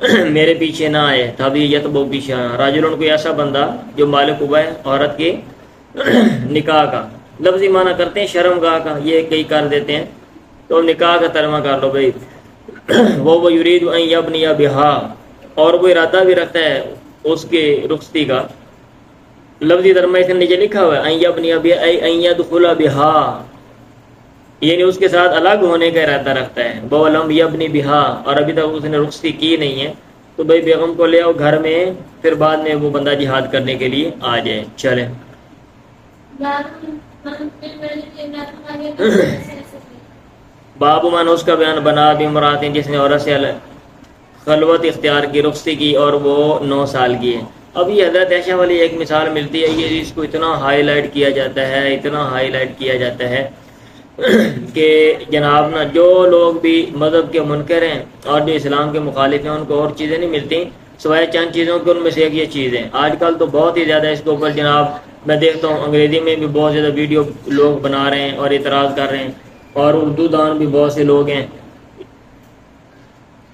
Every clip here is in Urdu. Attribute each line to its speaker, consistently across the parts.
Speaker 1: میرے پیچھے نہ آئے، تبھی یتبو پیچھے آنا، راجلن کوئی ایسا بندہ جو مالک ہوا ہے عورت کے نکاح کا، لفظی معنی کرتے ہیں شرم گاہ کا، یہ کئی کر دیتے ہیں، تو نکاح کا ترجمہ کر لو بھائی، وہ یرید ان یبنی بہا، اور وہ ارادہ بھی رکھتا ہے اس کے رخصتی کا، لفظی ترجمہ اس نے نیچے لکھا ہوا ہے ان یبنی بہا ای ان یدخل بہا، یعنی اس کے ساتھ الگ ہونے کا ارادہ رکھتا ہے، بولم یبنی بہا، اور ابھی تک اس نے رخصتی کی نہیں ہے، تو بھائی بیگم کو لے آؤ گھر میں، پھر بعد میں وہ بندہ جہاد کرنے کے لیے آ جائے۔ چلیں باب من، اس کا بیان بنا بامرأۃ، جس نے عورت سے خلوت اختیار کی، رخصتی کی، اور وہ 9 سال کی ہے۔ اب یہ حضرت عائشہ والی ایک مثال ملتی ہے، یہ اس کو اتنا ہائی لائٹ کیا جاتا ہے، اتنا ہائی لائٹ کیا جاتا ہے کہ جناب نا جو لوگ بھی مذہب کے منکر ہیں اور جو اسلام کے مخالف ہیں، ان کو اور چیزیں نہیں ملتی سوائے چند چیزوں کے، ان میں سے ایک یہ چیز ہے۔ آج کل تو بہت ہی زیادہ اس کے اوپر جناب میں دیکھتا ہوں انگریزی میں بھی بہت زیادہ ویڈیو لوگ بنا رہے ہیں اور اعتراض کر رہے ہیں، اور اردو دان بھی بہت سے لوگ ہیں۔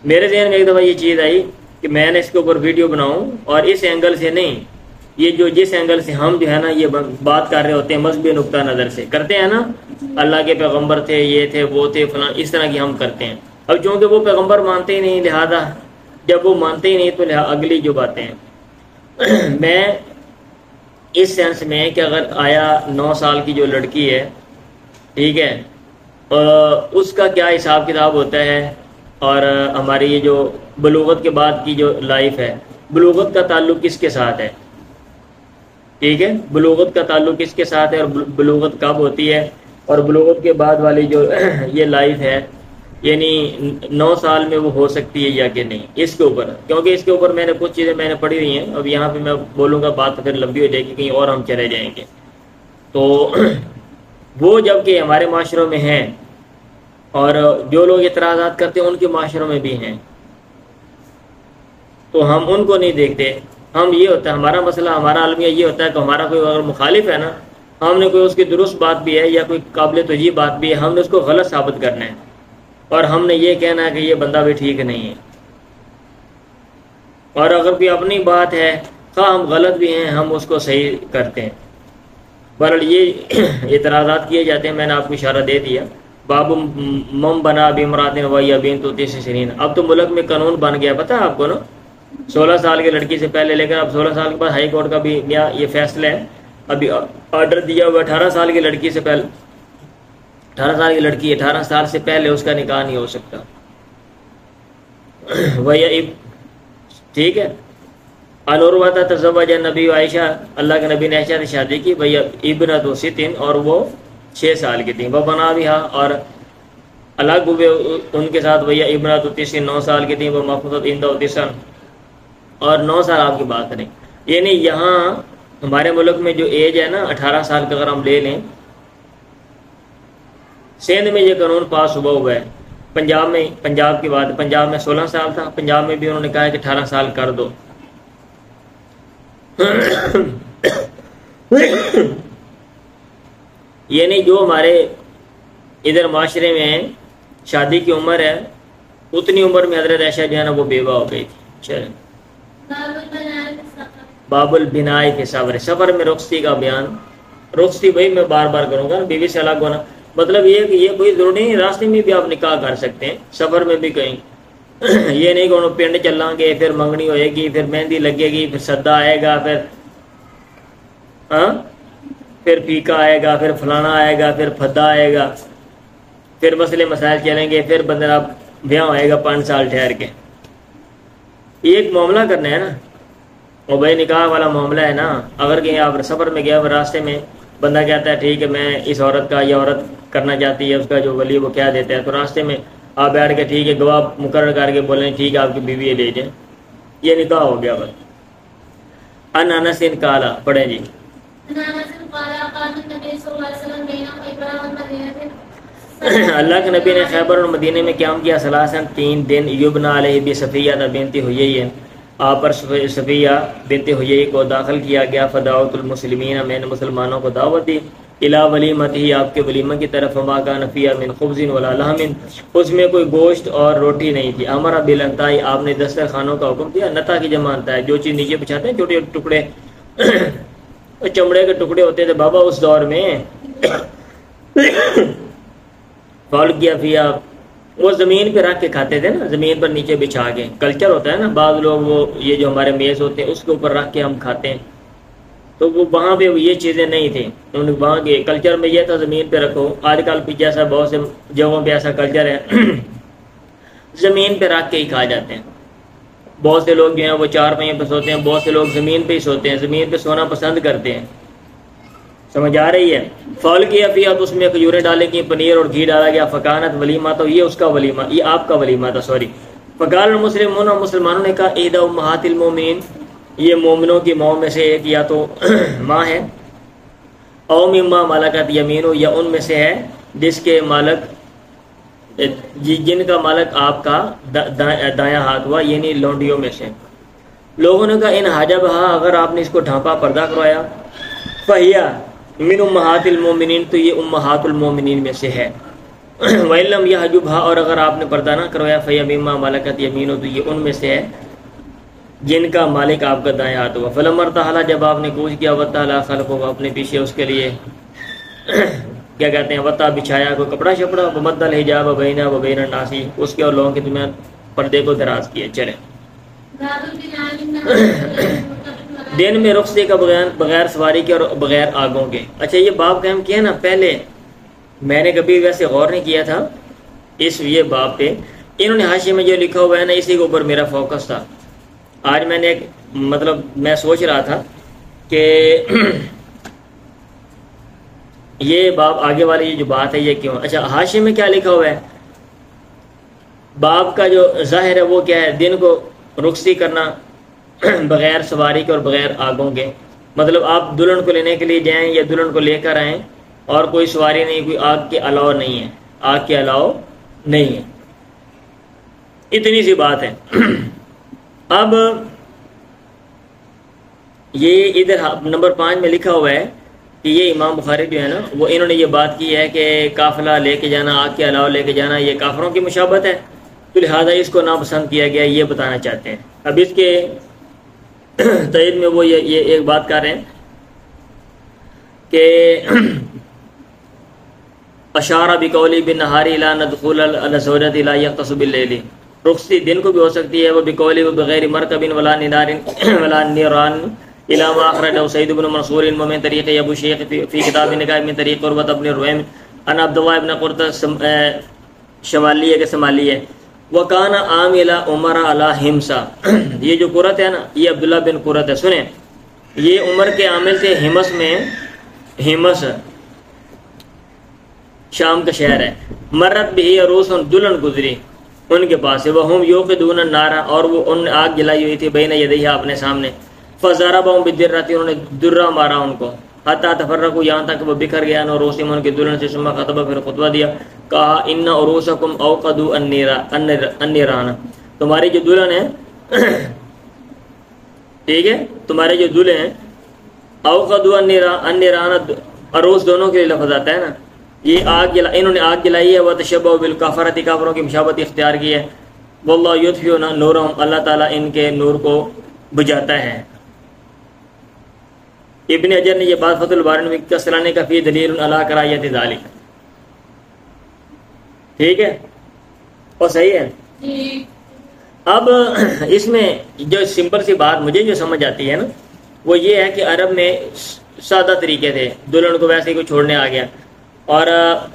Speaker 1: میرے ذہن میں ایک دفعہ یہ چیز آئی کہ میں نے اس کے اوپر ویڈیو بناؤں، اور اس اینگل سے نہیں، یہ جو جس اینگل سے ہم جو ہے نا یہ بات کر رہے ہوتے ہیں مذہبی نقطہ نظر سے کرتے ہیں نا، اللہ کے پیغمبر تھے، یہ تھے، وہ تھے، فلاں، اس طرح کی ہم کرتے ہیں۔ اب چونکہ وہ پیغمبر مانتے ہی نہیں، لہذا جب وہ مانتے ہی نہیں تو اگلی جو باتیں ہیں میں اس سینس میں کہ اگر آیا 9 سال کی جو لڑکی ہے، ٹھیک ہے، اس کا کیا حساب کتاب ہوتا ہے، اور ہماری یہ جو بلوغت کے بعد کی جو لائف ہے، بلوغت کا تعلق کس کے ساتھ ہے، ٹھیک ہے، بلوغت کا تعلق کس کے ساتھ ہے، اور بلوغت کب ہوتی ہے، اور بلوغت کے بعد والی جو یہ لائف ہے، یعنی 9 سال میں وہ ہو سکتی ہے یا کہ نہیں، اس کے اوپر، کیونکہ اس کے اوپر میں نے کچھ چیزیں میں نے پڑھی ہوئی ہیں، اب یہاں پہ میں بولوں گا بات پھر لمبی ہو جائے گی، کہیں اور ہم چلے جائیں گے، تو وہ جب کہ ہمارے معاشروں میں ہیں، اور جو لوگ اعتراضات کرتے ہیں ان کے معاشروں میں بھی ہیں، تو ہم ان کو نہیں دیکھتے، ہم یہ ہوتا ہے ہمارا مسئلہ، ہمارا عالمیہ یہ ہوتا ہے کہ ہمارا کوئی اگر مخالف ہے نا، ہم نے کوئی اس کی درست بات بھی ہے یا کوئی قابل توجیہ بات بھی ہے، ہم نے اس کو غلط ثابت کرنا ہے، اور ہم نے یہ کہنا ہے کہ یہ بندہ بھی ٹھیک نہیں ہے، اور اگر کوئی اپنی بات ہے خواہ ہم غلط بھی ہیں ہم اس کو صحیح کرتے ہیں۔ بہرحال یہ اعتراضات کیے جاتے ہیں، میں نے آپ کو اشارہ دے دیا۔ باب مم بنا بامرأۃ وہی بنت 30 سنین، اب تو ملک میں قانون بن گیا، پتہ ہے آپ کو نا، 16 سال کی لڑکی سے پہلے، لیکن اب 16 سال کے بعد ہائی کورٹ کا بھی یہ فیصلہ ہے، ابھی آرڈر دیا ہوا 18 سال کی لڑکی سے پہلے، 18 سال کی لڑکی 18 سال سے پہلے اس کا نکاح نہیں ہو سکتا، وہی ٹھیک ہے۔ انورواتا تزوج نبی عائشہ، اللہ کے نبی نے عائشہ سے شادی کی، بھیا ابنۃ ستن، اور وہ 6 سال کی تھی، وہ بنا بھی، اور الگ ہوئے ان کے ساتھ، بھیا ابنۃ 30 9 سال کی تھی، وہ محفوظت اندہ 30، اور 9 سال آپ کی بات کریں، یعنی یہاں ہمارے ملک میں جو ایج ہے نا 18 سال کا اگر ہم لے لیں، سندھ میں یہ قانون پاس ہوا ہے، پنجاب میں، پنجاب کی بات، پنجاب میں 16 سال تھا، پنجاب میں بھی انہوں نے کہا کہ 18 سال کر دو۔ یعنی جو ہمارے ادھر معاشرے میں شادی کی عمر ہے، اتنی عمر میں حضرت عائشہ جو ہے نا وہ بیوہ ہو گئی تھی۔ چلیں باب البناء فی سفر، سفر میں رخصتی کا بیان۔ رخصتی بھائی میں بار بار کروں گا، بیوی سے الگ ہونا، مطلب یہ کہ یہ کوئی ضروری نہیں، راستے میں بھی آپ نکاح کر سکتے ہیں، سفر میں بھی کہیں، یہ نہیں کہ انہوں پنڈ چلیں گے، پھر منگنی ہوئے گی، پھر مہندی لگے گی، پھر سدا آئے گا، پھر پھیکا آئے گا، پھر فلانا آئے گا، پھر پھدا آئے گا، پھر مسئلے مسائل چلیں گے، پھر بندہ بیاہ ہوئے گا 5 سال ٹھہر کے، یہ ایک معاملہ کرنا ہے نا، اور بھائی نکاح والا معاملہ ہے نا۔ اگر کہیں آپ سفر میں گیا، راستے میں بندہ کہتا ہے ٹھیک ہے میں اس عورت کا، یہ عورت کرنا چاہتی ہے، اس کا جو ولی وہ کیا دیتا ہے، تو راستے میں آپ بیٹھ کے ٹھیک ہے گواہ مقرر کر کے بولیں ٹھیک ہے آپ کی بیوی لے جائیں، یہ نکاح ہو گیا بس۔ ان انس قال، پڑھیں جی۔ اللہ کے نبی نے خیبر اور مدینے میں قیام کیا، ثلاثاً 3 دن، یبنا علیہ بصفیہ بنت حیی، آپ پر صفیہ بنت حیی کو داخل کیا گیا، فدعوت المسلمین، میں نے مسلمانوں کو دعوت دی، الا ولیمت ہی آپ کے ولیمہ کی طرف، وما کان فیہا من خبز ولا لحم، اس میں کوئی گوشت اور روٹی نہیں تھی، امر بالانتائی، آپ نے دسترخوانوں کا حکم دیا، نتا کی جمع انتا ہے، جو چیز نیچے بچھاتے ہیں چھوٹے ٹکڑے چمڑے کے ٹکڑے ہوتے تھے بابا اس دور میں، فال کیا فیہا، وہ زمین پہ رکھ کے کھاتے تھے نا، زمین پر نیچے بچھا کے، کلچر ہوتا ہے نا، بعض لوگ وہ یہ جو ہمارے میز ہوتے ہیں اس کے اوپر رکھ کے ہم کھاتے ہیں، تو وہ وہاں پہ یہ چیزیں نہیں تھیں، وہاں کے کلچر میں یہ تھا زمین پہ رکھو، آج کل بھی جیسا بہت سے جگہوں پہ ایسا کلچر ہے زمین پہ رکھ کے ہی کھا جاتے ہیں، بہت سے لوگ جو ہیں وہ چار پہیے پہ سوتے ہیں، بہت سے لوگ زمین پہ ہی سوتے ہیں، زمین پہ سونا پسند کرتے ہیں، سمجھ آ رہی ہے؟ فال کیا فیہا، تو اس میں کھجوریں ڈالے گی، پنیر اور گھی ڈالا گیا، فکانت ولیمہ، تو یہ اس کا ولیمہ، یہ آپ کا ولیمہ تھا، سوری۔ فقال المسلمون، مسلمانوں نے کہا احدی امہات المؤمنین، یہ مومنوں کی ماؤں میں سے ایک یا تو ماں ہے، او مما ملکت یمینو، یا ان میں سے ہے جس کے مالک جن کا مالک آپ کا دایاں ہاتھ ہوا، یعنی لونڈیوں میں سے۔ لوگوں نے کہا ان حجبہا، اگر آپ نے اس کو ڈھانپا، پردہ کروایا، فہیا من امہات المومنین، تو یہ امہات المومنین میں سے ہے، وَإِن لَمْ يَحْجُبْهَا، اور اگر آپ نے پردہ نہ کروایا، فَهِيَ مِمَّا مَلَكَتْ يَمِينُهُ، تو یہ ان میں سے ہے جن کا مالک آپ کا دایاں ہاتھ ہوا۔ فَلَمَّا ارْتَحَلَ، جب آپ نے کوچ کیا، وَتَّعَلَىٰ خَلْفَهُ، اپنے پیچھے اس کے لیے کیا کہتے ہیں وطا بچھایا، کوئی کپڑا شپڑا، وَمَدَّ الْحِجَابَ بَيْنَهُ وَبَيْنَ النَّاسِ، اس کے اور لوگوں کے درمیان پردے کو دراز کیے۔ چلیں دن میں رخصتی کا بغیر سواری کے اور بغیر آگوں کے۔ اچھا یہ باب قائم کیا نا، پہلے میں نے کبھی ویسے غور نہیں کیا تھا اس یہ باب پہ، انہوں نے حاشیے میں جو لکھا ہوا ہے نا اسی کے اوپر میرا فوکس تھا۔ آج میں نے ایک مطلب میں سوچ رہا تھا کہ یہ باب آگے والی جو بات ہے یہ کیوں، اچھا حاشیے میں کیا لکھا ہوا ہے، باب کا جو ظاہر ہے وہ کیا ہے، دن کو رخصتی کرنا بغیر سواری کے اور بغیر آگوں کے، مطلب آپ دلہن کو لینے کے لیے جائیں یا دلہن کو لے کر آئیں اور کوئی سواری نہیں، کوئی آگ کے الاؤ نہیں ہے، آگ کے الاؤ نہیں ہے، اتنی سی بات ہے۔ اب یہ ادھر نمبر 5 میں لکھا ہوا ہے کہ یہ امام بخاری جو ہے نا وہ انہوں نے یہ بات کی ہے کہ قافلہ لے کے جانا، آگ کے الاؤ لے کے جانا یہ کافروں کی مشابہت ہے، تو لہٰذا اس کو ناپسند کیا گیا، یہ بتانا چاہتے ہیں۔ اب اس کے تائید میں وہ یہ ایک بات کر رہے ہیں کہ اشارہ بقولی بالنہار الی ندخول الزوجۃ لا یختص باللیل، رخصتی دن کو بھی ہو سکتی ہے، وہ بقولی بغیر مرکب ولا نار ولا نیران الی ما اخرجہ سعید بن منصور من طریق ابو شیخ فی کتاب نکاح من طریق عروۃ بن رویم ان عبد اللہ بن قرۃ شمالیہ کے سمالیہ وکان عامل عمر علی ہمسا، یہ جو قرۃ ہے نا یہ عبداللہ بن قرۃ ہے، سنیں یہ عمر کے عامل تھے ہمس میں، ہمس شام کا شہر ہے، مرت بھی عروس دلہن گزری ان کے پاس سے، وہم یوقدون النار، اور وہ ان آگ جلائی ہوئی تھی بین یدیہا اپنے سامنے، فضربہم بالدرۃ، انہوں نے درہ مارا ان کو، حتی تفرقوا یہاں تک وہ بکھر گیا، عروسہم ان کے دلہن سے، ثم خطبہ پھر خطبہ دیا، کہا ان عروسکم اوقدوا النیران، تمہاری جو دلہن ہے ٹھیک ہے تمہارے جو دلہن ہیں اوقدوا النیران، عروس دونوں کے لیے لفظ آتا ہے نا، یہ آگ انہوں نے آگ جلائی ہے، وتشبہوا بالکفرۃ، کافروں کی مشابہت اختیار کی ہے، واللہ یطفئ نورہم، اللہ تعالیٰ ان کے نور کو بجھاتا ہے۔ ابن حجر نے یہ بات فتح الباری میں کسلانے کا فی دلیل علی کراہیت ذالک، ٹھیک ہے اور صحیح ہے۔ اب اس میں جو سمپل سی بات مجھے جو سمجھ آتی ہے نا وہ یہ ہے کہ عرب میں سادہ طریقے تھے، دلہن کو ویسے ہی کوئی چھوڑنے آ گیا، اور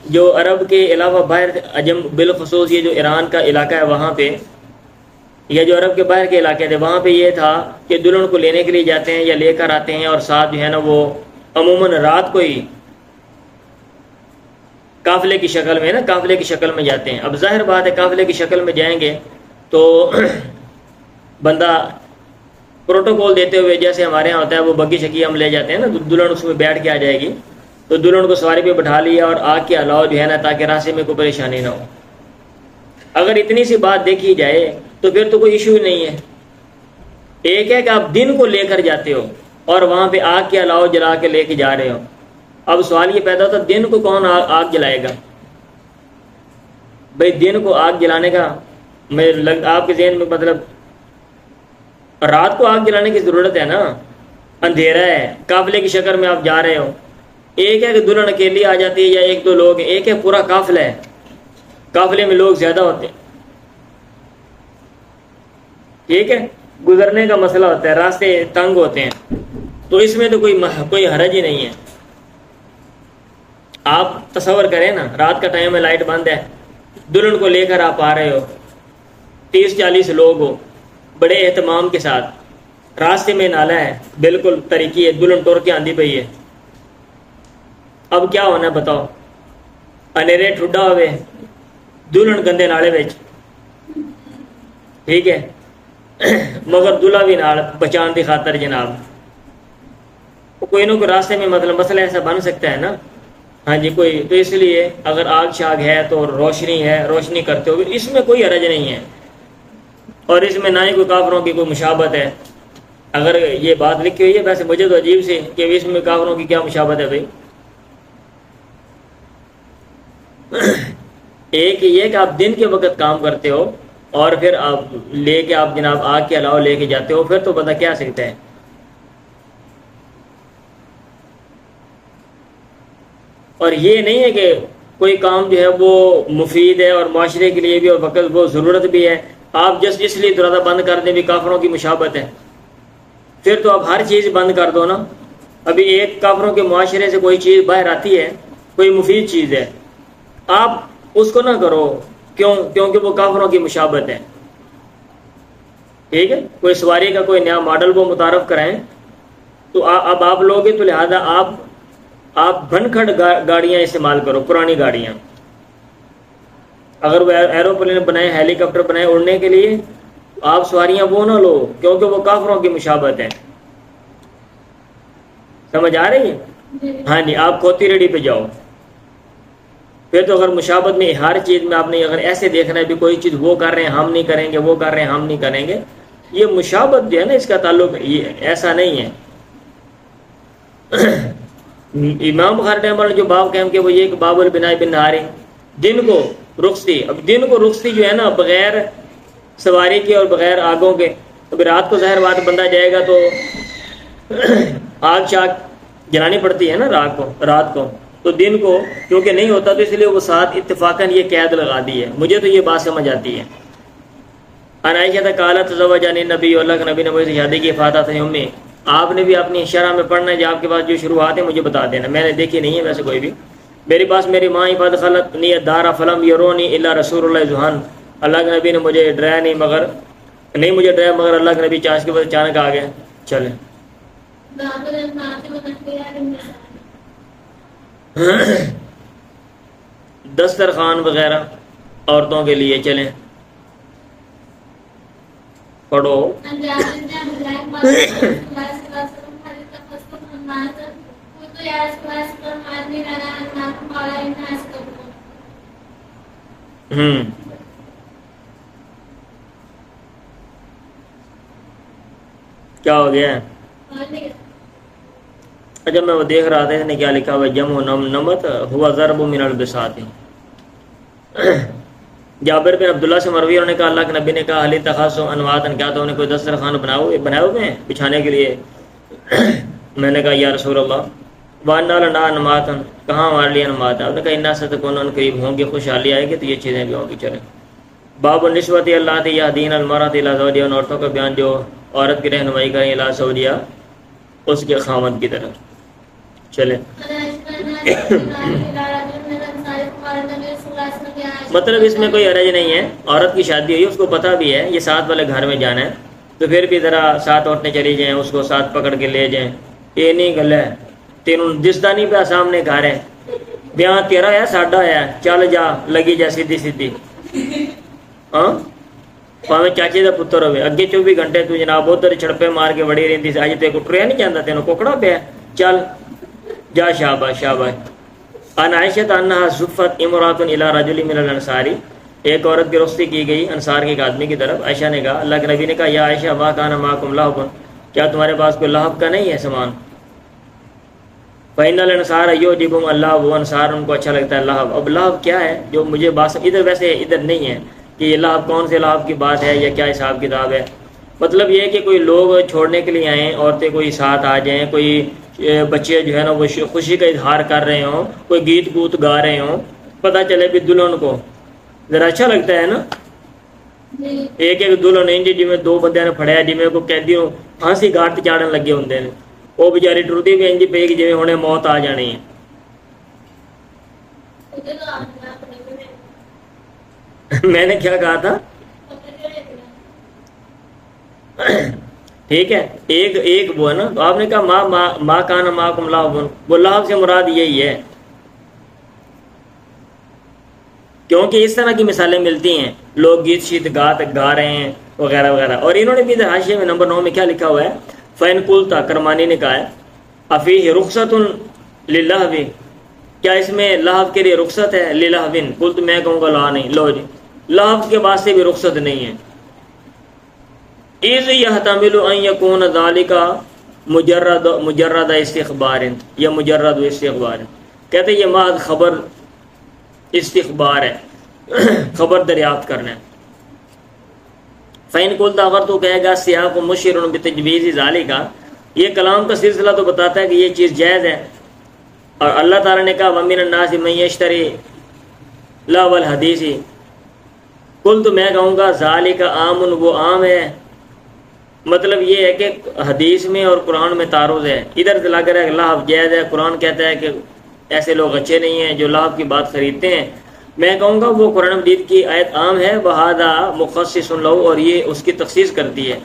Speaker 1: جو عرب کے علاوہ باہر عجم بالخصوص یہ جو ایران کا علاقہ ہے وہاں پہ، یا جو عرب کے باہر کے علاقے تھے وہاں پہ یہ تھا کہ دلہن کو لینے کے لیے جاتے ہیں یا لے کر آتے ہیں، اور ساتھ جو ہے نا وہ عموماً رات کو ہی قافلے کی شکل میں قافلے کی شکل میں جاتے ہیں۔ اب ظاہر بات ہے قافلے کی شکل میں جائیں گے تو بندہ پروٹوکول دیتے ہوئے جیسے ہمارے ہاں ہوتا ہے وہ بگی شکی ہم لے جاتے ہیں نا، دلہن اس میں بیٹھ کے آ جائے گی، تو دلہن کو سواری پہ بٹھا لیا اور آگ کے الاؤ جو ہے نا تاکہ راستے میں کوئی پریشانی نہ ہو۔ اگر اتنی سی بات دیکھی جائے تو پھر تو کوئی ایشو ہی نہیں ہے۔ ایک ہے کہ آپ دن کو لے کر جاتے ہو اور وہاں پہ آگ کے الاؤ جلا کے لے کے جا رہے ہو، اب سوال یہ پیدا ہوتا دن کو کون آگ جلائے گا؟ بھائی دن کو آگ جلانے کا آپ کے ذہن میں مطلب رات کو آگ جلانے کی ضرورت ہے نا، اندھیرا ہے، قافلے کی شکل میں آپ جا رہے ہو، ایک ہے کہ دلہن اکیلی آ جاتی ہے یا ایک دو لوگ، ایک ہے پورا قافلہ ہے، قافلے میں لوگ زیادہ ہوتے ہیں، ٹھیک ہے، گزرنے کا مسئلہ ہوتا ہے، راستے تنگ ہوتے ہیں، تو اس میں تو کوئی حرج ہی نہیں ہے۔ آپ تصور کریں نا، رات کا ٹائم ہے، لائٹ بند ہے، دلہن کو لے کر آپ آ رہے ہو، 30-40 لوگ ہو، بڑے اہتمام کے ساتھ، راستے میں نالا ہے، بالکل طریقی ہے، دلہن ٹور کے آندھی پئی ہے، اب کیا ہونا ہے بتاؤ؟ انیرے ٹھڈا ہوئے، دلہن گندے نالے بچ، ٹھیک ہے، مگر دلہا بھی نال بچان دی خاطر جناب، کوئی نہ کوئی راستے میں مطلب مسئلہ ایسا بن سکتا ہے نا، ہاں جی کوئی، تو اس لیے اگر آگ شاگ ہے تو روشنی ہے، روشنی کرتے ہوئے اس میں کوئی حرج نہیں ہے، اور اس میں نہ ہی کوئی کافروں کی کوئی مشابہت ہے۔ اگر یہ بات لکھی ہوئی ہے، ویسے مجھے تو عجیب سی کہ اس میں کافروں کی کیا مشابہت ہے بھائی؟ ایک یہ کہ آپ دن کے وقت کام کرتے ہو اور پھر آپ لے کے آپ جناب آگ کے علاوہ لے کے جاتے ہو، پھر تو پتہ کیا سکتا ہے۔ اور یہ نہیں ہے کہ کوئی کام جو ہے وہ مفید ہے اور معاشرے کے لیے بھی اور وقت وہ ضرورت بھی ہے، آپ جس اس لیے دروازہ بند کر دیں بھی کافروں کی مشابہت ہے، پھر تو آپ ہر چیز بند کر دو نا۔ ابھی ایک کافروں کے معاشرے سے کوئی چیز باہر آتی ہے، کوئی مفید چیز ہے، آپ اس کو نہ کرو، کیونکہ وہ کافروں کی مشابہت ہے، ٹھیک ہے۔ کوئی سواری کا کوئی نیا ماڈل وہ متعارف کرائیں تو اب آپ لوگ تو لہذا آپ بھنکھڑ گاڑیاں استعمال کرو، پرانی گاڑیاں، اگر وہ ایروپلین بنائے، ہیلی کاپٹر بنائے اڑنے کے لیے، آپ سواریاں وہ نہ لو کیونکہ وہ کافروں کی مشابہت ہے۔ سمجھ آ رہی ہے؟ ہاں جی، آپ کھوتی ریڈی پہ جاؤ۔ پھر تو اگر مشابہت میں ہر چیز میں آپ نے اگر ایسے دیکھنا ہے بھی کوئی چیز وہ کر رہے ہیں ہم نہیں کریں گے، وہ کر رہے ہیں ہم نہیں کریں گے، یہ مشابہت جو ہے نا اس کا تعلق ایسا نہیں ہے۔ امام بخاری رحمہ اللہ جو باب قائم کیا وہ یہ کہ باب البناء بالنہار، دن کو رخصتی۔ اب دن کو رخصتی جو ہے نا بغیر سواری کے اور بغیر آگوں کے، اب رات کو ظاہر بات بندہ جائے گا تو آگ شاگ جلانی پڑتی ہے نا رات کو، تو دن کو کیونکہ نہیں ہوتا تو اس لیے وہ ساتھ اتفاقاً یہ قید لگا دی ہے۔ مجھے تو یہ بات سمجھ آتی ہے۔ عائشہ قالت تزوجنی النبی، اللہ کے نبی نے مجھ سے شادی کی، فاتت امی، آپ نے بھی اپنی شرح میں پڑھنا ہے جو آپ کے پاس جو شروعات ہے مجھے بتا دینا، میں نے دیکھی نہیں ہے ویسے کوئی بھی۔ میرے پاس میری ماں فقد خلتنی الدار فلم یرونی الا رسول اللہ ذہان، اللہ کے نبی نے مجھے ڈرایا نہیں مجھے ڈرایا مگر اللہ کے نبی چاش کے بعد اچانک آ گئے۔ چلیں دسترخوان وغیرہ عورتوں کے لیے، چلیں پڑھو۔ کیا ہو گیا ہے؟ اچھا میں وہ دیکھ رہا تھا اس نے کیا لکھا ہوا، جمع نمت ہوا ضرب من البساط۔ جابر بن عبداللہ سے مروی، انہوں نے کہا اللہ کے نبی نے کہا علی تخاص انواتن، کیا تو انہیں کوئی دسترخوان بنائے ہوئے ہیں بچھانے کے لیے؟ میں نے کہا یا رسول اللہ وانا لنا انماتن، کہاں ہمارے لیے انمات ہے؟ آپ نے کہا انا ستکون قریب ہوں گی، خوشحالی آئے گی تو یہ چیزیں بھی ہوں گی۔ چلیں باب النسوۃ اللہ یہدین المرأۃ الی زوجہا، ان عورتوں کا بیان جو عورت کی رہنمائی کریں الی زوجہا، اس کے خاوند کی طرف۔ چلیں مطلب اس میں کوئی حرج نہیں ہے، عورت کی شادی ہوئی، اس کو پتہ بھی ہے یہ ساتھ والے گھر میں جانا ہے، تو پھر بھی ذرا ساتھ عورتیں چلی جائیں، اس کو ساتھ پکڑ کے لے جائیں، یہ نہیں گل ہے۔ تینوں دستا نہیں پیا سامنے گھر ہے، بیاہ تیرا ہے ساڈا ہے، چل جا لگی جا سیدھی سیدھی، ہاں پاویں چاچے کا پتر ہوئے، اگے 24 گھنٹے تو جناب ادھر چھڑپے مار کے وڑی رہتی سی، اج تے کو ٹریا نہیں جاتا، تینوں کوکڑا پیا، چل جا شاباش شاباش۔ ان عائشہ انہا زفت امرات الی رجل من الانصار، ایک عورت کی رخصتی کی گئی انصار کے ایک آدمی کی طرف۔ عائشہ نے کہا، اللہ کے نبی نے کہا یا عائشہ ما کان معکم لہب، کیا تمہارے پاس کوئی لہب کا نہیں ہے سامان؟ فَإِنَّ الْأَنصَارَ يُعْجِبُهُمُ اللَّهُ، وہ انصار ان کو اچھا لگتا ہے لہب. اب لہب کیا ہے جو مجھے بات ادھر ویسے ادھر نہیں ہے کہ یہ لہب کون سے لہب کی بات ہے یا کیا حساب کتاب ہے. مطلب یہ ہے کہ کوئی لوگ چھوڑنے کے لیے آئیں، عورتیں کوئی ساتھ آ جائیں، کوئی بچے جو ہے نا وہ خوشی کا اظہار کر رہے ہوں، کوئی گیت گوت گا رہے ہوں، پتہ چلے بھی دلہن کو ذرا اچھا لگتا ہے نا. ایک ایک دلہن انج جی میں دو بندے نے پھڑیا جی میں کو کہتی ہوں ہانسی گاٹ چاڑن لگے ہوں نے، وہ بیچاری ٹرتی بھی انج پی کہ جی ہوں موت آ جانی ہے. میں نے کیا کہا تھا؟ ٹھیک ہے، ایک وہ ہے نا. تو آپ نے کہا ما کان معکم لہب، وہ لہب سے مراد یہی ہے، کیونکہ اس طرح کی مثالیں ملتی ہیں، لوگ گیت شیت گا رہے ہیں وغیرہ وغیرہ. اور انہوں نے بھی حاشیے میں نمبر 9 میں کیا لکھا ہوا ہے؟ فَإِن قُلْتَ، کرمانی نے کہا ہے، أَفِيهِ رُخْصَةٌ لِلَّهْوِ، کیا اس میں لہب کے لیے رخصت ہے؟ لِلَهْوٍ، قلت میں کہوں گا لا نہیں، لو جی لہب کے واسطے بھی رخصت نہیں ہے. اِذْ يَحْتَمِلُ أَن يَكُونَ ذَلِكَ مجرد استخبار یا مجرد استخبار، کہتے ہیں یہ محض خبر استخبار ہے، خبر دریافت کرنا ہے. فَإِن قُلْتَ، اگر تو کہے گا سیاق مشیر بتجویز ذَلِكَ، یہ کلام کا سلسلہ تو بتاتا ہے کہ یہ چیز جائز ہے. اور اللہ تعالیٰ نے کہا وَمِنَ النَّاسِ مَن يَشْتَرِي لَهْوَ الْحَدِيثِ، قُلْتُ میں کہوں گا ذَلِكَ عَامٌ، وہ عام ہے. مطلب یہ ہے کہ حدیث میں اور قرآن میں تعارض ہے. ادھر سے لگ رہا ہے کہ لہب جائز ہے، قرآن کہتا ہے کہ ایسے لوگ اچھے نہیں ہیں جو لہب کی بات خریدتے ہیں. میں کہوں گا وہ قرآن مجید کی آیت عام ہے، وَهَذَا مُخَصِّصٌ لَهُ، اور یہ اس کی تخصیص کرتی ہے.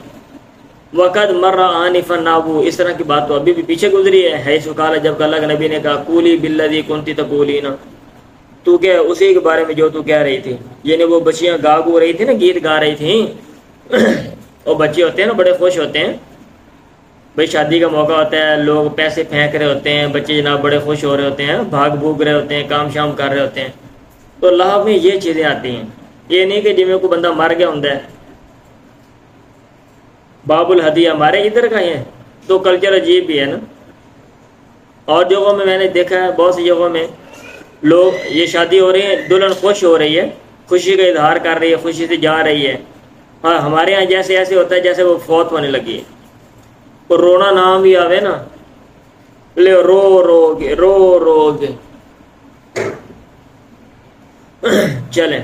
Speaker 1: وَقَدْ مَرَّ آنِفًا نَابُ، اس طرح کی بات تو ابھی بھی پیچھے گزری ہے. حیث قال، جب کہ اللہ کے نبی نے کہا قُولِي بِالَّذِي كُنتِ تَقُولِينَ، تو کہ اسی کے بارے میں جو تو کہہ رہی تھی. یعنی وہ بچیاں گا گو رہی تھی نا، گیت گا رہی تھیں. اور بچے ہوتے ہیں نا بڑے خوش ہوتے ہیں، بھائی شادی کا موقع ہوتا ہے، لوگ پیسے پھینک رہے ہوتے ہیں، بچے جناب بڑے خوش ہو رہے ہوتے ہیں، بھاگ بھوگ رہے ہوتے ہیں، کام شام کر رہے ہوتے ہیں. تو لہب میں یہ چیزیں آتی ہیں. یہ نہیں کہ جی میں کوئی بندہ مر گیا ہوں. باب الحدیہ ہمارے ادھر کا ہی ہے تو کلچر عجیب بھی ہے نا. اور جگہوں میں نے دیکھا ہے، بہت سی جگہوں میں لوگ یہ شادی ہو رہی ہے، دلہن خوش ہو رہی ہے، خوشی کا اظہار کر رہی ہے، خوشی سے جا رہی ہے. ہاں ہمارے یہاں جیسے ایسے ہوتا ہے جیسے وہ فوت ہونے لگی ہے. اور رونا نام بھی آوے نا، لے رو گے. چلیں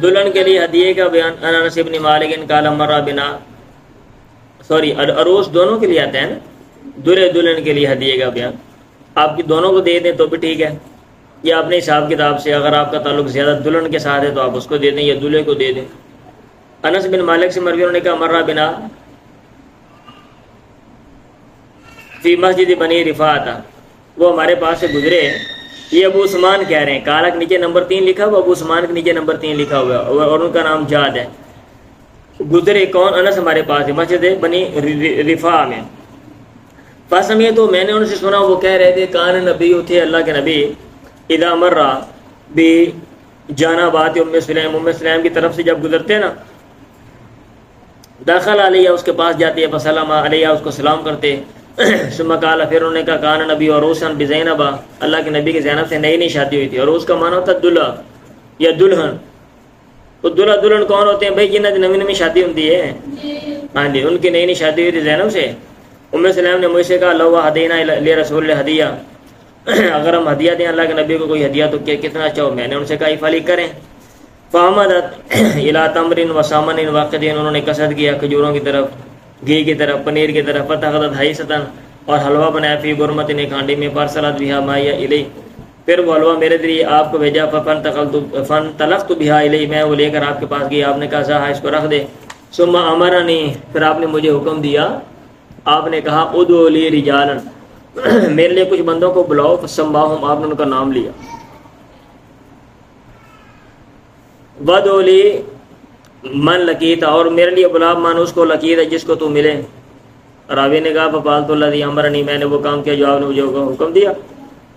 Speaker 1: دلہن کے لیے ہدیے کا بیان. انس بن مالک قال مر بنا، سوری عروس دونوں کے لیے آتا ہے نا، دلہے دلہن کے لیے ہدیے کا بیان. آپ کی دونوں کو دے دیں تو بھی ٹھیک ہے، یا اپنے حساب کتاب سے اگر آپ کا تعلق زیادہ دلہن کے ساتھ ہے تو آپ اس کو دے دیں یا دلہے کو دے دیں. انس بن مالک سے مروی انہوں نے کہا مر بنا فی مسجد بنی رفاعت، وہ ہمارے پاس سے گزرے. یہ ابو عثمان کہہ رہے ہیں، کالا کے نیچے نمبر 3 لکھا ہوا، ابو عثمان کے نیچے نمبر 3 لکھا ہوا اور ان کا نام جاد ہے. گزرے کون؟ انس ہمارے پاس ہے، مسجد بنی رفاع میں. فاسمیہ، تو میں نے ان سے سنا وہ کہہ رہے تھے کان نبی تھے اللہ کے نبی، اذا مرہ بھی جانا بات ام سلیم کی طرف سے جب گزرتے نا، داخل علیہ اس کے پاس جاتے، فسلم علیہ اس کو سلام کرتے. ثم قال، پھر انہوں نے کہا کان نبی اور روشن بزینبا، اللہ کے نبی کی زینب سے نئی شادی ہوئی تھی. اور اس کا معنی ہوتا دلہا یا دلہن. تو دلہا دلہن کون ہوتے ہیں بھائی؟ جنہیں نئی شادی ہوتی ہے. ہاں جی، ان کی نئی شادی ہوئی تھی زینب سے. ام سلیم نے مجھ سے کہا لو ہدینا لی رسول ہدیہ، اگر ہم ہدیہ دیں اللہ کے نبی کو کوئی ہدیہ تو کتنا اچھا ہو. میں نے ان سے کہا افعلی کریں. فحمدت الی تمر و سامن واقدین، انہوں نے قصد کیا کھجوروں کی طرف، گھی کی طرف، پنیر کی طرف. فتخذت حیثتن، اور حلوہ بنایا، فی برمت نے کھانڈی میں، فارسلت بہا مایا الی، پھر وہ حلوہ میرے ذریعے آپ کو بھیجا. فانطلقت بہا الی، میں وہ لے کر آپ کے پاس گیا. آپ نے کہا ذا اس کو رکھ دے. ثم امرنی، پھر آپ نے مجھے حکم دیا، آپ نے کہا ادعو لی رجالا، میرے لیے کچھ بندوں کو بلاؤ. فسماہم، آپ نے ان کا نام لیا. ودعو لی من لقیت، اور میرے لیے بلا من اس کو لقیت ہے جس کو تو ملے. راوی نے کہا فقالت الذی امرنی، میں نے وہ کام کیا جو آپ نے مجھے حکم دیا.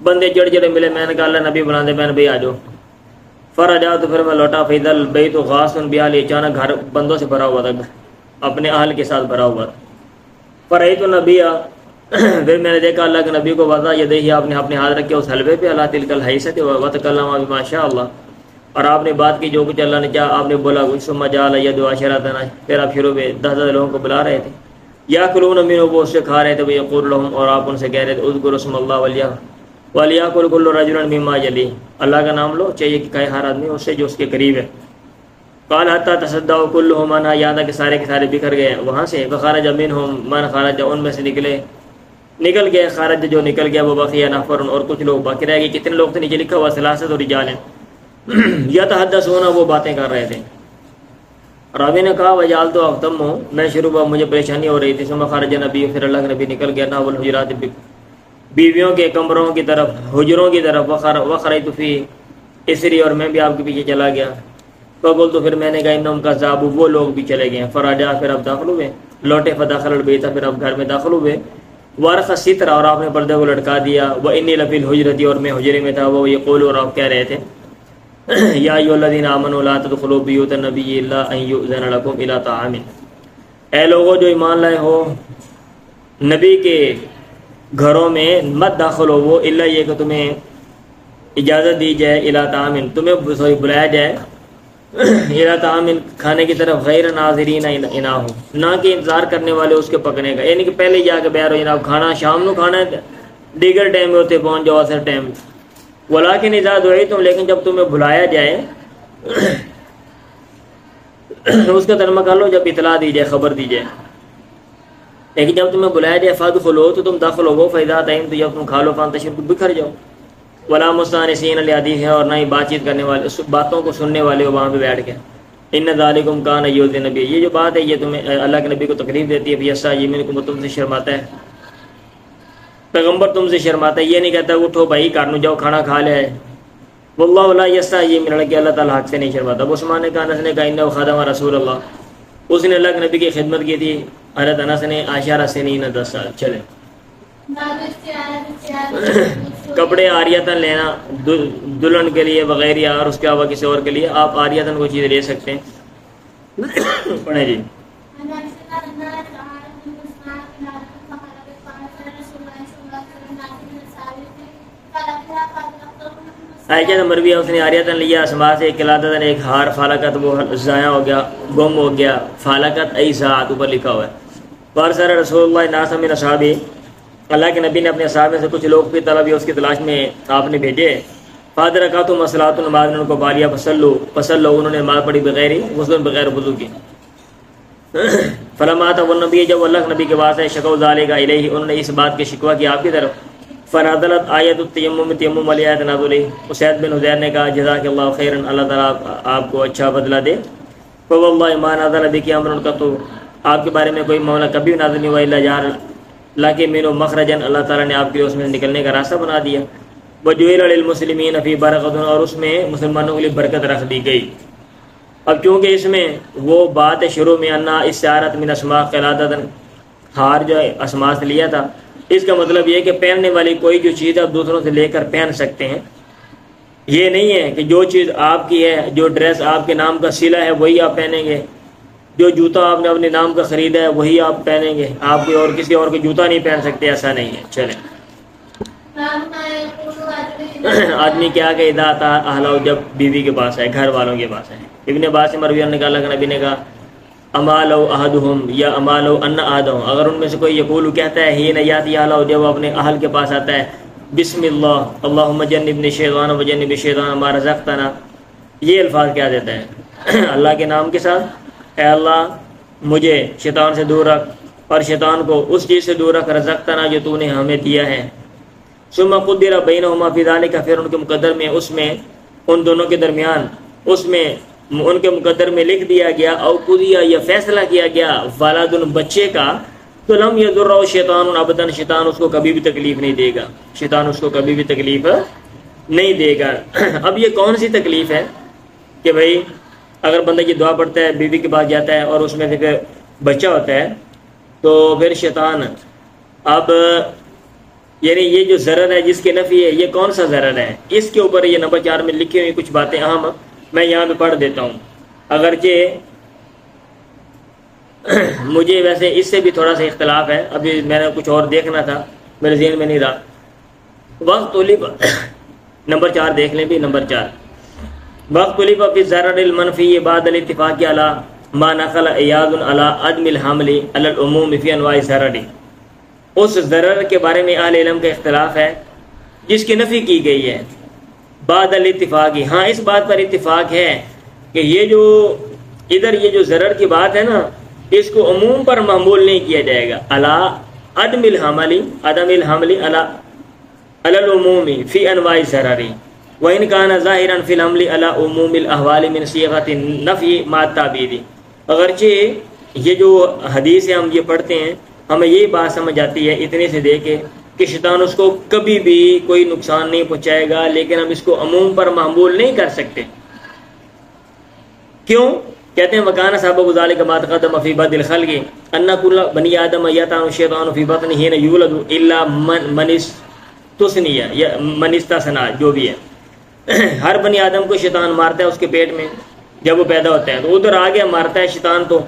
Speaker 1: بندے جڑ جڑے ملے، میں نے کہا اللہ نبی بنا دے. میں نے بھائی آ جاؤ. فرجعت تو پھر میں لوٹا فإذا البيت غاص بأهله، اچانک گھر بندوں سے بھرا ہوا تھا، اپنے اہل کے ساتھ بھرا ہوا تھا۔ فرأيت النبي، پھر میں نے دیکھا اللہ کے نبی کو، وضع یدیہ، آپ نے اپنے ہاتھ رکھے اس حلوے پہ، علی تلک الحیثۃ وتکلم بما شاء اللہ، اور آپ نے بات کی جو کچھ اللہ نے چاہا، آپ نے بولا کچھ، ثم جعل يدعو عشرۃ، پھر آپ شروع میں 10 لوگوں کو بلا رہے تھے، یاکلون منہ، وہ اس سے کھا رہے تھے، ویقول لهم، اور آپ ان سے کہہ رہے تھے اذکروا اسم اللہ ولیأکل کل رجل مما یلی، اللہ کا نام لو، چاہیے کہ کھائے ہر آدمی اس سے جو اس کے قریب ہے۔ قال حتی تصدعوا کلهم عنها، یہاں تک کہ سارے کے سارے بکھر گئے وہاں سے، فخرج منهم من خرج، ان میں سے نکل گئے، خارج جو نکل گیا، وہ بقی نفر، اور کچھ لوگ باقی رہ گئے۔ کتنے لوگ تھے نیچے لکھا ہوا ثلاثۃ رجال، یتحدثون، وہ باتیں کر رہے تھے۔ راوی نے کہا وجعلت اغتم، میں شروع ہوا، مجھے پریشانی ہو رہی تھی، ثم خرج نبی، پھر اللہ کے نبی نکل گیا، نحو الحجرات، بیویوں کے کمروں کی طرف، حجروں کی طرف، وخرجت فی اسری، اور میں بھی آپ کے پیچھے چلا گیا۔ فقلت، تو پھر میں نے کہا انہم کذابوا، وہ لوگ بھی چلے گئے۔ فرجع، پھر اب داخل ہوئے، لوٹے، فدخل البیت، پھر اب گھر میں داخل ہوئے، وارخ الستر، اور آپ نے پردے کو لٹکا دیا، وانی لفی الحجرۃ، اور میں حجرے میں تھا، وہ یقول، اور آپ کہہ رہے تھے یا ایھا الذین آمنوا لا تدخلوا بیوت النبی الا ان یؤذن لکم الی طعام، اے لوگوں جو ایمان لائے ہو، نبی کے گھروں میں مت داخل ہو، وہ الا یہ کہ تمہیں اجازت دی جائے، الی طعام، تمہیں بلایا جائے، الی طعام، کھانے کی طرف، غیر ناظرین اناہ، نہ کہ انتظار کرنے والے اس کے پکنے کا، یعنی کہ پہلے جا کے بیٹھ ہو، جناب کھانا شام نو کھانا ہے، دیگر ٹائم میں ہوتے پہنچ جاؤ، اثر ٹائم۔ ولیکن اذا دعیتم، لیکن جب تمہیں بلایا جائے، اس کا ترجمہ کر لو جب اطلاع دی جائے، خبر دی جائے، لیکن جب تمہیں بلایا جائے، فادخلوا، تو تم داخل ہو، فاذا طعمتم، جب تم کھا لو، فانتشروا، بکھر جاؤ، ولا مستانسین لحدیث، ہے، اور نہ ہی بات چیت کرنے والے، اس باتوں کو سننے والے ہو وہاں پہ بیٹھ کے۔ ان ذالکم کان یؤذی النبی، یہ جو بات ہے یہ تمہیں اللہ کے نبی کو تکلیف دیتی ہے، فیستحیی منکم، تم سے شرماتا ہے، پیغمبر تم سے شرماتا ہے، یہ نہیں کہتا اٹھو بھائی کار نو جاؤ کھانا کھا لے، واللہ لا یستحیی من الحق، اللہ تعالیٰ حق سے نہیں شرماتا۔ عثمان نے کہا، انس نے کہا، انہ خدم رسول اللہ، اس نے اللہ کے نبی کی خدمت کی تھی، حضرت انس نے 10 سنین، 10 سال۔ چلے کپڑے آریتن لینا دلہن کے لیے بغیر یا اور اس کے علاوہ کسی اور کے لیے، آپ آریتن کو چیز لے سکتے ہیں۔ پڑھیں جی۔ عائشہ نے مروی ہے، اس نے آریتن لیا اسما سے، قلادتن، ایک ہار، فالکت، وہ ضائع ہو گیا، گم ہو گیا، فالکت ای ساعت، اوپر لکھا ہوا ہے۔ فارسل رسول اللہ ناس من اصحابہ، اللہ کے نبی نے اپنے صحابہ میں سے کچھ لوگ کی طلب، اس کی تلاش میں آپ نے بھیجے۔ فادرکاتہم الصلاۃ، نماز نے ان کو پا لیا، فصلوا، انہوں نے نماز پڑھی بغیر غسل، بغیر وضو کی۔ فلما اتوا النبی، جب اللہ کے نبی کے پاس ہے، شکوا ذلک الیہ، انہوں نے اس بات کے شکوہ کیا آپ کی طرف۔ فنازلت آیت التیمم، تیمم والی آیت نازل ہوئی۔ اسید بن حذیر نے کہا جزاک اللہ خیرا، اللہ تعالیٰ آپ کو اچھا بدلہ دے۔ فواللہ ما نازل بک امر قط، آپ کے بارے میں کوئی معاملہ کبھی نازل نہیں ہوا، الا جعل لک منہ مخرجا، اللہ تعالیٰ نے آپ کے لیے اس میں نکلنے کا راستہ بنا دیا۔ وجعل للمسلمین فی برکۃ، اور اس میں مسلمانوں کے لیے برکت رکھ دی گئی۔ اب چونکہ اس میں وہ بات ہے شروع میں، انا استعارت من اسماء قلادۃ، ہار جو ہے اسماء سے لیا تھا، اس کا مطلب یہ ہے کہ پہننے والی کوئی جو چیز آپ دوسروں سے لے کر پہن سکتے ہیں، یہ نہیں ہے کہ جو چیز آپ کی ہے، جو ڈریس آپ کے نام کا سلا ہے وہی آپ پہنیں گے، جو جوتا آپ نے اپنے نام کا خریدا ہے وہی آپ پہنیں گے، آپ کوئی اور کسی اور کا جوتا نہیں پہن سکتے، ایسا نہیں ہے۔ چلیں آدمی کیا کہ اذا اتی اہلہ، جب بیوی کے پاس ہے، گھر والوں کے پاس ہے۔ ابن عباس سے مروی نے کہا، اللہ کے نبی نے کہا، اما لو احدہم، یا اما لو ان احدہم، اگر ان میں سے کوئی یقول کہتا ہے، حین یاتی اہلہ، جب وہ اپنے اہل کے پاس آتا ہے، بسم اللہ اللہم جنبنی الشیطان وجنب الشیطان ما رزقتنا، یہ الفاظ کیا دیتا ہے اللہ کے نام کے ساتھ، اے اللہ مجھے شیطان سے دور رکھ، اور شیطان کو اس چیز سے دور رکھ، رزقتنا، جو تو نے ہمیں دیا ہے۔ ثم قدر بینہما فی ذلک، پھر ان کے مقدر میں، اس میں ان دونوں کے درمیان، اس میں ان کے مقدر میں لکھ دیا گیا، او قضیہ، یا فیصلہ کیا گیا، ولد، بچے کا، تو لم یضرہ شیطان ابدا، شیطان اس کو کبھی بھی تکلیف نہیں دے گا، شیطان اس کو کبھی بھی تکلیف نہیں دے گا۔ اب یہ کون سی تکلیف ہے کہ بھائی اگر بندہ یہ دعا پڑھتا ہے، بیوی کے پاس جاتا ہے اور اس میں پھر بچہ ہوتا ہے، تو پھر شیطان اب یعنی یہ جو ضرر ہے جس کی نفی ہے یہ کون سا ضرر ہے، اس کے اوپر یہ نمبر 4 میں لکھی ہوئی کچھ باتیں اہم میں یہاں پہ پڑھ دیتا ہوں، اگرچہ مجھے ویسے اس سے بھی تھوڑا سا اختلاف ہے، ابھی میں نے کچھ اور دیکھنا تھا میرے ذہن میں نہیں رہا۔ وقت طلب نمبر 4 دیکھ لیں بھی، نمبر 4 وقت طلب فی الضرر المنفی بعد الاتفاق علی ما نقل ایاض علی عدم الحمل علی العموم فی انواع الضرر، اس ضرر کے بارے میں اہل علم کا اختلاف ہے جس کی نفی کی گئی ہے بعد الاتفاق، ہاں اس بات پر اتفاق ہے کہ یہ جو ادھر یہ جو ضرر کی بات ہے نا اس کو عموم پر محمول نہیں کیا جائے گا، علی عدم الحمل علی العموم فی انواع الضرر وان کان ظاہرا فی الحمل علی عموم الاحوال من صیغۃ النفی مع التعبید، اگرچہ یہ جو حدیث ہے ہم یہ پڑھتے ہیں ہمیں یہی بات سمجھ آتی ہے اتنے سے دیکھے کہ شیطان اس کو کبھی بھی کوئی نقصان نہیں پہنچائے گا، لیکن ہم اس کو عموم پر محمول نہیں کر سکتے۔ کیوں؟ کہتے ہیں مکان سبب ذلک ما تقدم فی بدء الخلق ان کل بنی آدم یطعن الشیطان فی بطن حین یولد الا من استثنی یا من استثنى، جو بھی ہے ہر بنی آدم کو شیطان مارتا ہے اس کے پیٹ میں جب وہ پیدا ہوتا ہے، تو ادھر آگے مارتا ہے شیطان تو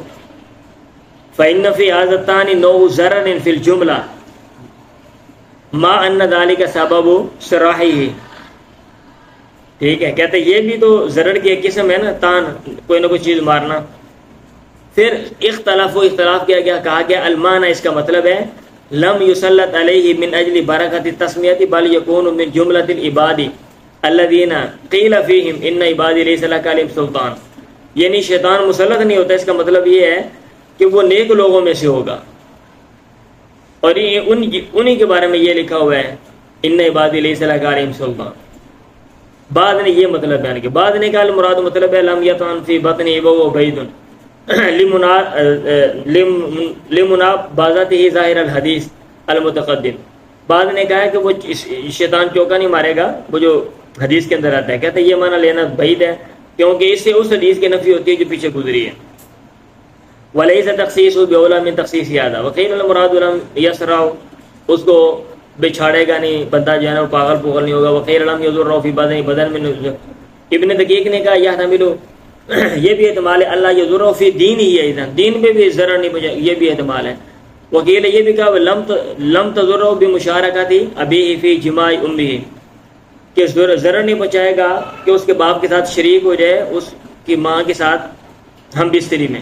Speaker 1: فإن فی هذا الثانی نوع ضرر فی الجملہ ما ان ذلک سبب صراحہ، ٹھیک ہے، کہتے ہیں یہ بھی تو ضرر کی ایک قسم ہے نا، تان کوئی نہ کوئی چیز مارنا۔ پھر اختلاف کیا گیا، کہا گیا المعنی اس کا مطلب ہے لم یسلط علیہ من اجل برکت التسمیۃ بل یکون من جملۃ العباد الذین قیل فیہم ان عبادی لیس لک علیہم سلطان، یعنی شیطان مسلط نہیں ہوتا، اس کا مطلب یہ ہے کہ وہ نیک لوگوں میں سے ہوگا، اور انہی کے بارے میں یہ لکھا ہوا ہے ان عبادی لیس لک علیہم سلطان۔ بعد نے یہ مطلب بیان کیا، بعد نے کہا المراد مطلب ہے لم یطعن فی بطن و بعید لمنابذتہ ظاہر الحدیث المتقدم، بعد نے کہا ہے کہ وہ شیطان چوکا نہیں مارے گا وہ جو حدیث کے اندر آتا ہے، کہتے ہیں یہ معنی لینا بعید ہے کیونکہ اس سے اس حدیث کی نفی ہوتی ہے جو پیچھے گزری ہے۔ ولیس تخصیص باولی من تخصیص هذا وقیل المراد لم یسرع، اس کو بچھاڑے گا نہیں، بندہ جو ہے نا پاگل پوگل نہیں ہوگا، وقیل لم یضر فی بدن میں، ابن دقیق نے کہا یحتمل، یہ بھی احتمال ہے اللہ یضر فی دین ہی ہے، دین میں بھی ضرر نہیں پہنچے، یہ بھی احتمال ہے۔ وکیل یہ بھی کہا لم تضر بمشارکت ابیہ فی جماع امہ، کہ ضرر نہیں پہنچائے گا کہ اس کے باپ کے ساتھ شریک ہو جائے اس کی ماں کے ساتھ ہم بستری میں،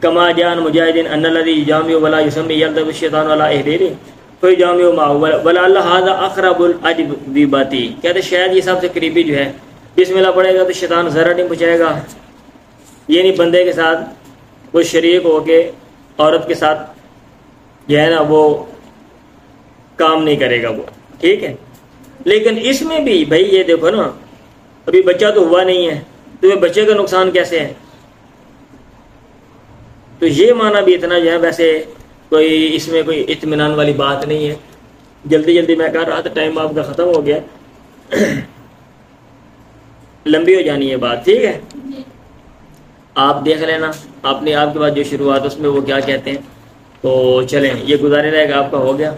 Speaker 1: کما جاء مجاہد ان الذی یجامع ولا یسمی یلدغ الشیطان علی احدیہ فیجامع معه ولعل هذا اقرب الاجوبات، کہتے شاید یہ سب سے قریبی جو ہے، بسم اللہ پڑھے گا تو شیطان ضرر نہیں پہنچائے گا، یعنی بندے کے ساتھ وہ شریک ہو کے عورت کے ساتھ جو ہے نا وہ کام نہیں کرے گا وہ، ٹھیک ہے۔ لیکن اس میں بھی بھائی یہ دیکھو نا ابھی بچہ تو ہوا نہیں ہے تو یہ بچے کا نقصان کیسے ہے، تو یہ معنی بھی اتنا جو ہے ویسے کوئی اس میں کوئی اطمینان والی بات نہیں ہے۔ جلدی میں کر رہا تھا، ٹائم آپ کا ختم ہو گیا، لمبی ہو جانی ہے بات، ٹھیک ہے، آپ دیکھ لینا اپنے آپ کے بعد جو شروعات اس میں وہ کیا کہتے ہیں، تو چلیں یہ گزارے رہے گا آپ کا ہو گیا،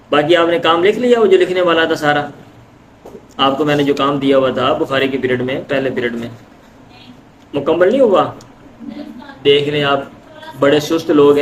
Speaker 1: باقی آپ نے کام لکھ لیا وہ جو لکھنے والا تھا سارا، آپ کو میں نے جو کام دیا ہوا تھا بخاری کے پیریڈ میں پہلے پیریڈ میں مکمل نہیں ہوا، دیکھ لیں آپ بڑے سست لوگ ہیں۔